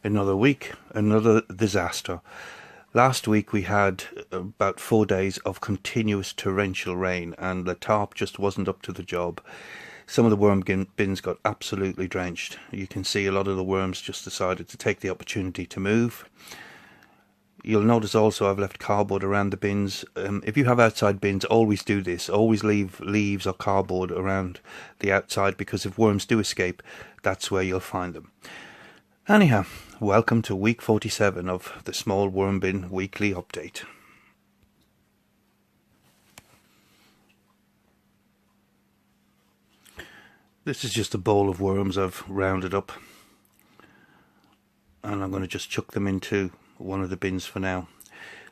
Another week, another disaster. Last week we had about 4 days of continuous torrential rain, and the tarp just wasn't up to the job. Some of the worm bins got absolutely drenched. You can see a lot of the worms just decided to take the opportunity to move. You'll notice also I've left cardboard around the bins. If you have outside bins, always do this. Always leave leaves or cardboard around the outside, because if worms do escape, that's where you'll find them. Anyhow, welcome to week 47 of the Small Worm Bin Weekly Update. This is just a bowl of worms I've rounded up, and I'm going to just chuck them into one of the bins for now,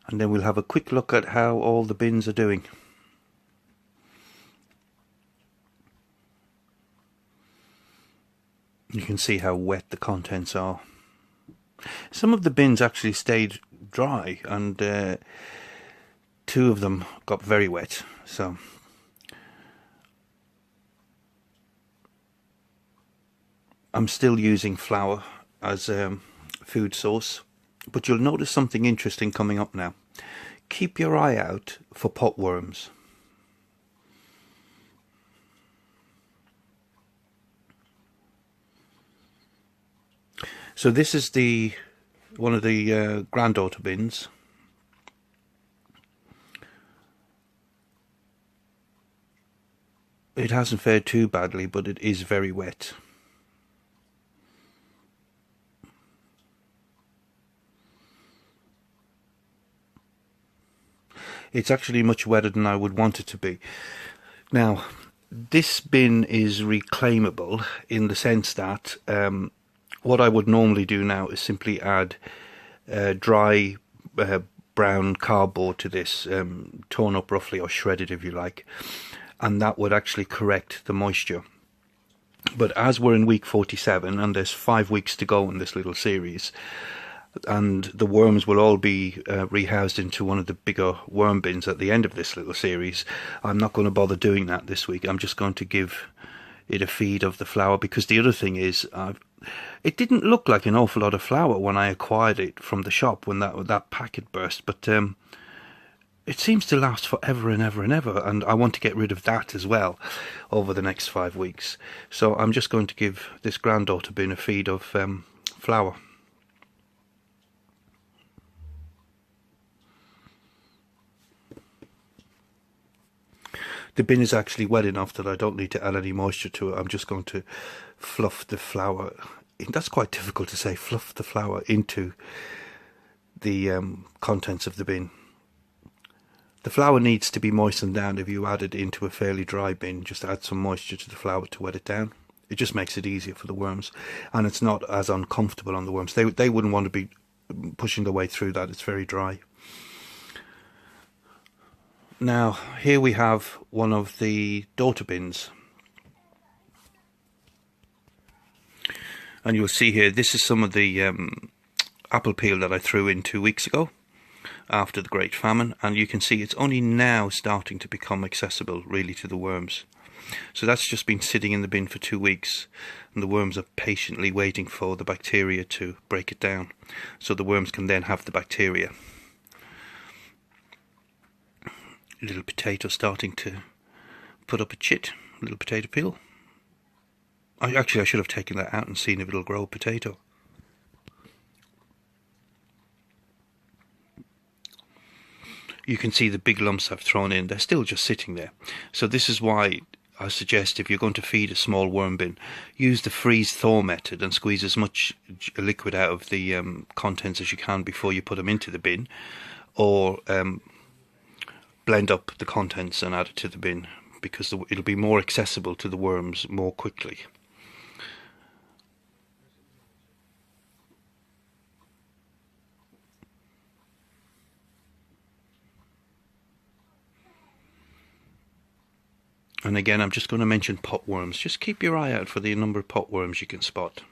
and then we'll have a quick look at how all the bins are doing. You can see how wet the contents are. Some of the bins actually stayed dry, and 2 of them got very wet. So I'm still using flour as food source, but you'll notice something interesting coming up now. Keep your eye out for pot worms. So this is one of the Granddaughter bins. It hasn't fared too badly, but it is very wet. It's actually much wetter than I would want it to be. Now, this bin is reclaimable in the sense that what I would normally do now is simply add dry brown cardboard to this, torn up roughly or shredded if you like, and that would actually correct the moisture. But as we're in week 47 and there's 5 weeks to go in this little series, and the worms will all be rehoused into one of the bigger worm bins at the end of this little series, I'm not going to bother doing that this week. I'm just going to give it a feed of the flour, because the other thing is it didn't look like an awful lot of flour when I acquired it from the shop when that packet burst, but it seems to last forever and ever and ever, and I want to get rid of that as well over the next 5 weeks. So I'm just going to give this Granddaughter bin a feed of flour. The bin is actually wet enough that I don't need to add any moisture to it. I'm just going to fluff the flour. That's quite difficult to say, fluff the flour into the contents of the bin. The flour needs to be moistened down. If you add it into a fairly dry bin, just add some moisture to the flour to wet it down. It just makes it easier for the worms, and it's not as uncomfortable on the worms. They wouldn't want to be pushing their way through that. It's very dry. Now, here we have one of the daughter bins. And you'll see here, this is some of the apple peel that I threw in 2 weeks ago after the Great Famine. And you can see it's only now starting to become accessible, really, to the worms. So that's just been sitting in the bin for 2 weeks. And the worms are patiently waiting for the bacteria to break it down, so the worms can then have the bacteria. Little potato starting to put up a chit, little potato peel. I should have taken that out and seen if it'll grow a potato. You can see the big lumps I've thrown in, they're still just sitting there. So this is why I suggest, if you're going to feed a small worm bin, use the freeze-thaw method and squeeze as much liquid out of the contents as you can before you put them into the bin, or blend up the contents and add it to the bin, because it'll be more accessible to the worms more quickly. And again, I'm just going to mention pot worms. Just keep your eye out for the number of pot worms you can spot.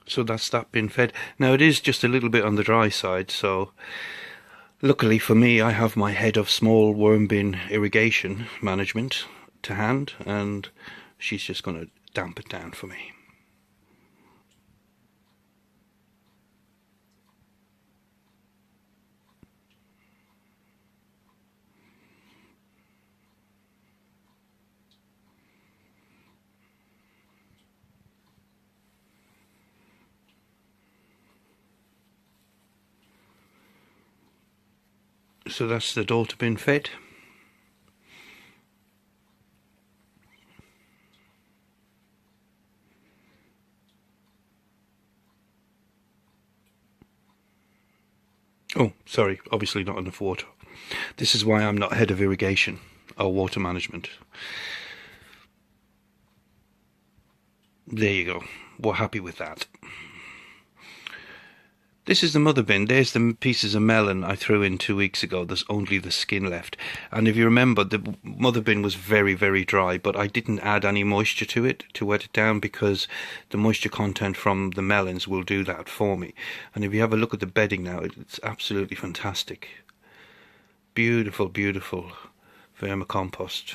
So that's that bin fed. Now it is just a little bit on the dry side, so luckily for me I have my head of small worm bin irrigation management to hand, and she's just going to damp it down for me. So that's the daughter bin fed. Oh, sorry, obviously not enough water. This is why I'm not head of irrigation or water management. There you go. We're happy with that. This is the mother bin. There's the pieces of melon I threw in 2 weeks ago. There's only the skin left. And if you remember, the mother bin was very, very dry, but I didn't add any moisture to it to wet it down, because the moisture content from the melons will do that for me. And if you have a look at the bedding now, it's absolutely fantastic. Beautiful, beautiful vermicompost.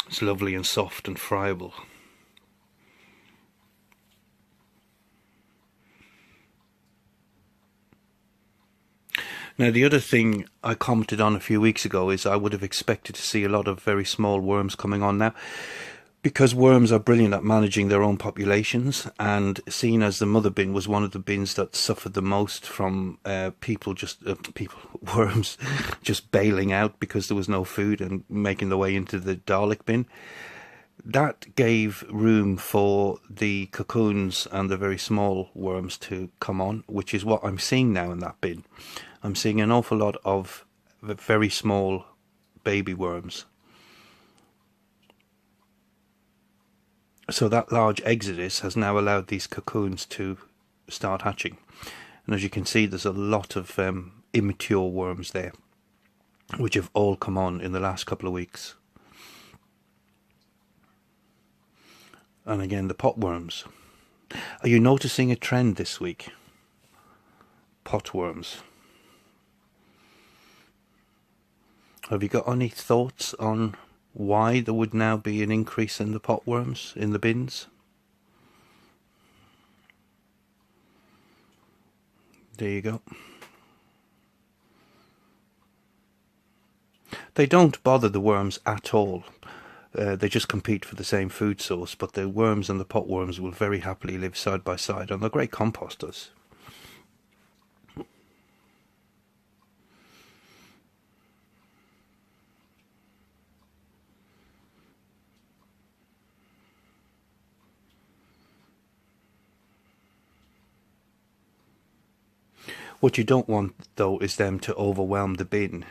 It's lovely and soft and friable. Now the other thing I commented on a few weeks ago is I would have expected to see a lot of very small worms coming on now, because worms are brilliant at managing their own populations, and seeing as the mother bin was one of the bins that suffered the most from worms just bailing out because there was no food and making their way into the Dalek bin, that gave room for the cocoons and the very small worms to come on, which is what I'm seeing now in that bin. I'm seeing an awful lot of very small baby worms. So that large exodus has now allowed these cocoons to start hatching. And as you can see, there's a lot of immature worms there, which have all come on in the last couple of weeks. And again, the pot worms. Are you noticing a trend this week? Pot worms. Have you got any thoughts on why there would now be an increase in the pot worms in the bins? There you go. They don't bother the worms at all. They just compete for the same food source, but the worms and the pot worms will very happily live side by side, and they're great composters. What you don't want, though, is them to overwhelm the bin,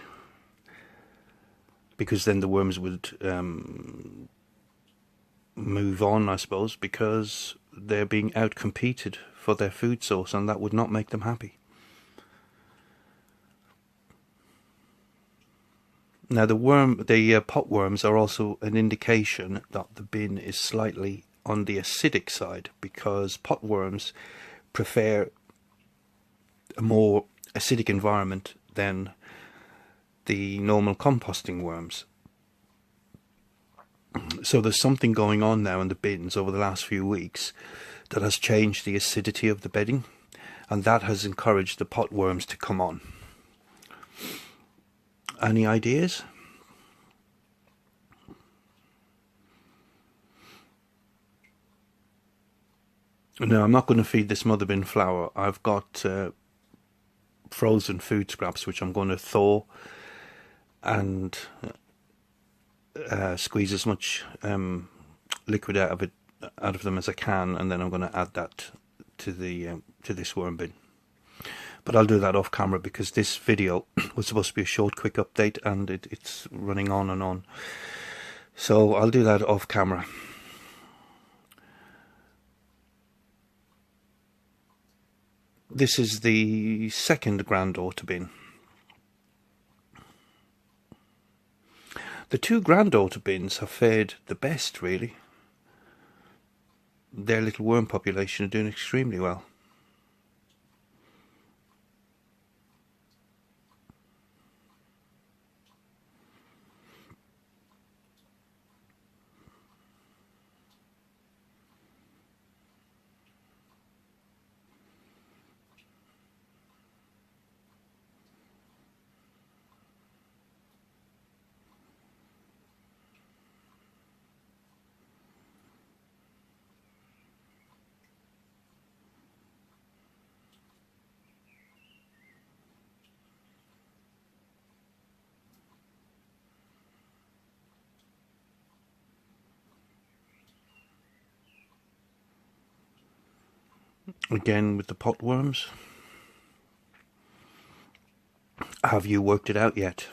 because then the worms would move on, I suppose, because they're being outcompeted for their food source, and that would not make them happy. Now the pot worms are also an indication that the bin is slightly on the acidic side, because pot worms prefer a more acidic environment than the normal composting worms. So there's something going on now in the bins over the last few weeks that has changed the acidity of the bedding, and that has encouraged the pot worms to come on. Any ideas? No, I'm not going to feed this mother bin flour. I've got frozen food scraps which I'm going to thaw and squeeze as much liquid out of them as I can, and then I'm going to add that to this worm bin. But I'll do that off camera, because this video was supposed to be a short, quick update, and it's running on and on. So I'll do that off camera. This is the second granddaughter bin. The two Granddaughter bins have fared the best, really. Their little worm population are doing extremely well. Again with the potworms. Have you worked it out yet?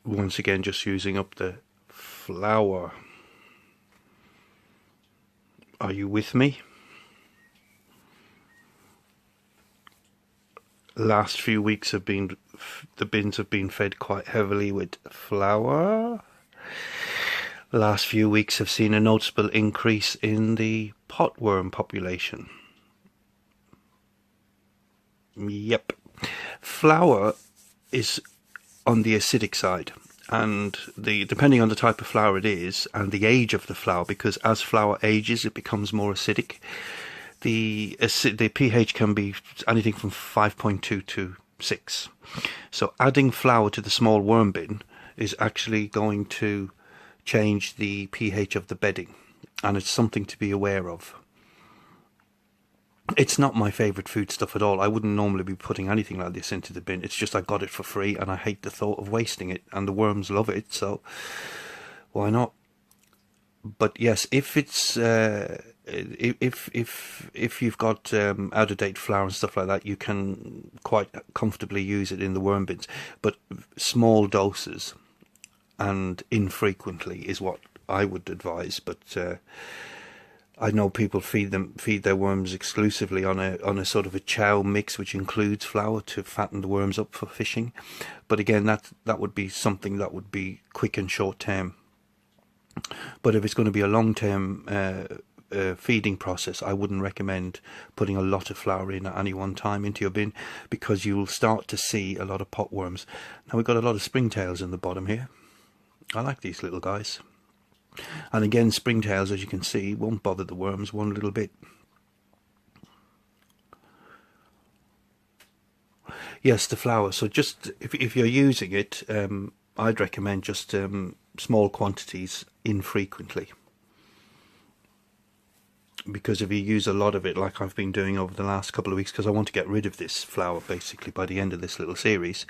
Once again, just using up the flour. Are you with me? Last few weeks have been, the bins have been fed quite heavily with flour. Last few weeks have seen a noticeable increase in the potworm population. Yep. Flour is on the acidic side, and depending on the type of flour it is and the age of the flour, because as flour ages it becomes more acidic. The pH can be anything from 5.2 to 6. So adding flour to the small worm bin is actually going to change the pH of the bedding, and it's something to be aware of. It's not my favourite food stuff at all. I wouldn't normally be putting anything like this into the bin. It's just I got it for free and I hate the thought of wasting it, and the worms love it, so why not? But yes, if it's if you've got out of date flour and stuff like that, you can quite comfortably use it in the worm bins. But small doses and infrequently is what I would advise. But I know people feed their worms exclusively on a sort of a chow mix, which includes flour to fatten the worms up for fishing. But again, that would be something that would be quick and short term. But if it's going to be a long term feeding process, I wouldn't recommend putting a lot of flour in at any one time into your bin, because you will start to see a lot of potworms. Now we've got a lot of springtails in the bottom here. I like these little guys. And again, springtails, as you can see, won't bother the worms one little bit. Yes, the flour. So just if you're using it, I'd recommend just small quantities infrequently. Because if you use a lot of it, like I've been doing over the last couple of weeks, because I want to get rid of this flour basically by the end of this little series,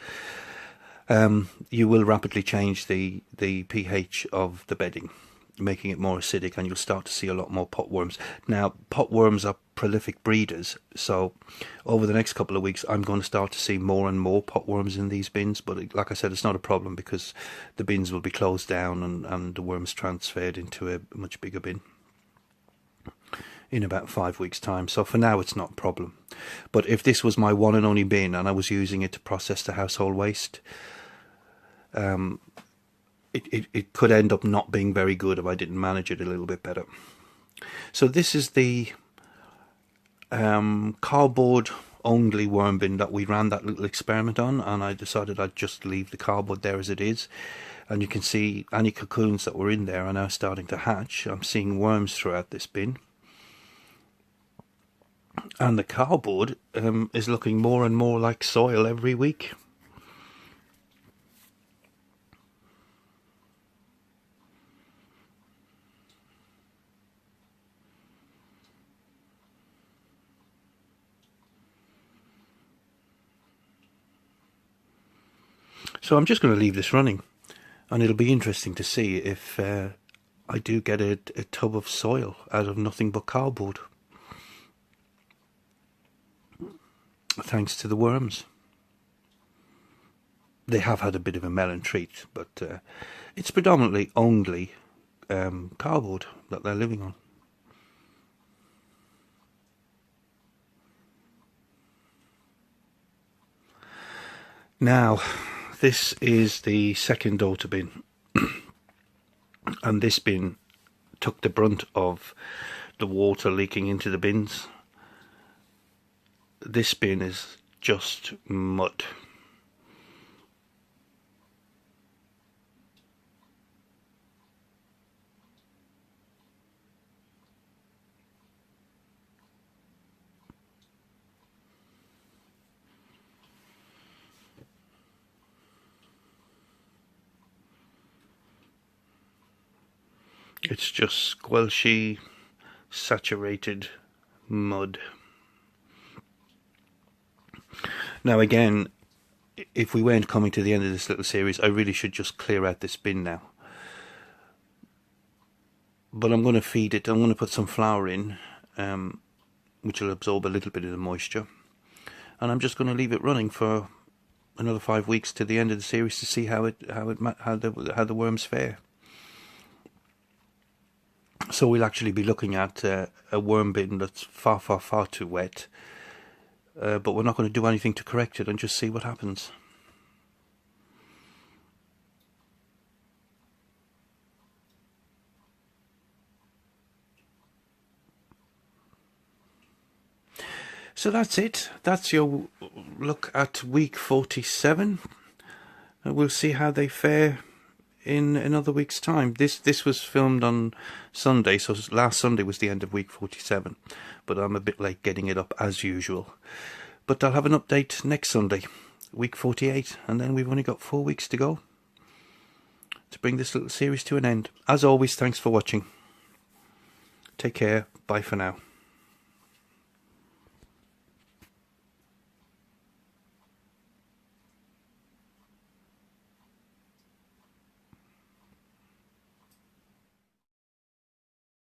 you will rapidly change the pH of the bedding, making it more acidic, and you'll start to see a lot more potworms. Now, potworms are prolific breeders, so over the next couple of weeks I'm going to start to see more and more potworms in these bins. But like I said, it's not a problem because the bins will be closed down and the worms transferred into a much bigger bin in about 5 weeks' time. So for now it's not a problem. But if this was my one and only bin and I was using it to process the household waste, it could end up not being very good if I didn't manage it a little bit better. So this is the cardboard only worm bin that we ran that little experiment on, and I decided I'd just leave the cardboard there as it is. And you can see any cocoons that were in there are now starting to hatch. I'm seeing worms throughout this bin. And the cardboard is looking more and more like soil every week. So I'm just going to leave this running, and it'll be interesting to see if I do get a tub of soil out of nothing but cardboard. thanks to the worms. They have had a bit of a melon treat, but it's predominantly only cardboard that they're living on. Now, this is the second daughter bin, and this bin took the brunt of the water leaking into the bins. This bin is just mud. It's just squelchy, saturated mud. Now again, if we weren't coming to the end of this little series, I really should just clear out this bin now. But I'm going to feed it, I'm going to put some flour in, which will absorb a little bit of the moisture. And I'm just going to leave it running for another 5 weeks to the end of the series to see how the worms fare. So we'll actually be looking at a worm bin that's far too wet, but we're not going to do anything to correct it and just see what happens. So that's it. That's your look at week 47. We'll see how they fare in another week's time. This was filmed on Sunday, so last Sunday was the end of week 47, but I'm a bit late getting it up as usual. But I'll have an update next Sunday, week 48, and then we've only got 4 weeks to go to bring this little series to an end. As always, thanks for watching. Take care. Bye for now.